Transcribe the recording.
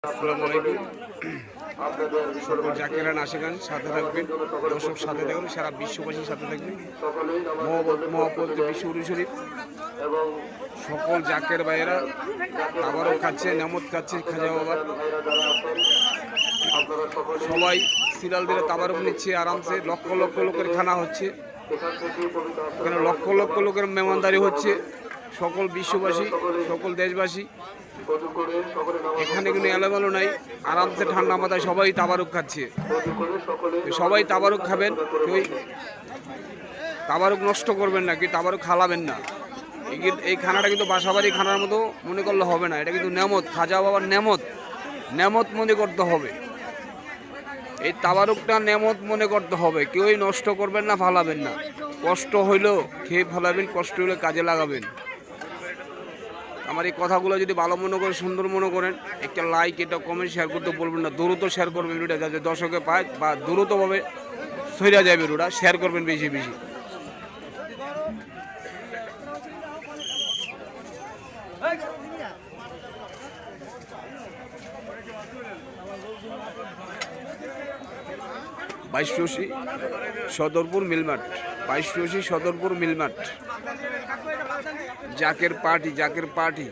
আসসালামু আলাইকুম। সকল জাকিরান আশেখান সাথে থাকবেন, দর্শক সাথে থাকবেন, সারা বিশ্ববাসীর সাথে থাকবেন। মহাপবিত্র বিশ্বরু শরীফ সকল জাকের ভাইয়েরা আবারও খাচ্ছে, নেমত খাচ্ছে খাজা বাবার। সবাই সিরিয়াল দিলে তাবারক নিচ্ছে আরামসে। লক্ষ লক্ষ লোকের খানা হচ্ছে এখানে, লক্ষ লক্ষ লোকের মেহমানদারি হচ্ছে। সকল বিশ্ববাসী, সকল দেশবাসী এখানে কিন্তু এলোমেলো নাই, আরামসে ঠান্ডা মাথায় সবাই তাবারুক খাচ্ছে। সবাই তাবারুক খাবেন, কেউ তাবারুক নষ্ট করবেন না, কি তাবারুক খালাবেন না। এই খানাটা কিন্তু বাসাবাড়ি খানার মতো মনে করলে হবে না, এটা কিন্তু নেমত, খাজা বাবার নেমত, নেমত মনে করতে হবে। এই তাবারুকটা নেমত মনে করতে হবে, কেউই নষ্ট করবেন না, ফালাবেন না। কষ্ট হইলেও খেয়ে ফেলাবেন, কষ্ট হইলে কাজে লাগাবেন। আমার এই কথাগুলো যদি ভালো মনে করেন, সুন্দর মনে করেন, একটা লাইক, এটা কমেন্ট, শেয়ার করতে বলবেন না। দ্রুত শেয়ার করবেন ভিডিওটা, যাতে দর্শকে পায় বা দ্রুতভাবে ছড়িয়ে যায় ভিডিওটা। শেয়ার করবেন বেশি বেশি। বাইশরশি সদরপুর মিলমাঠ, বাইশরশি সদরপুর মিলমাঠ। জাকের পার্টি, জাকের পার্টি।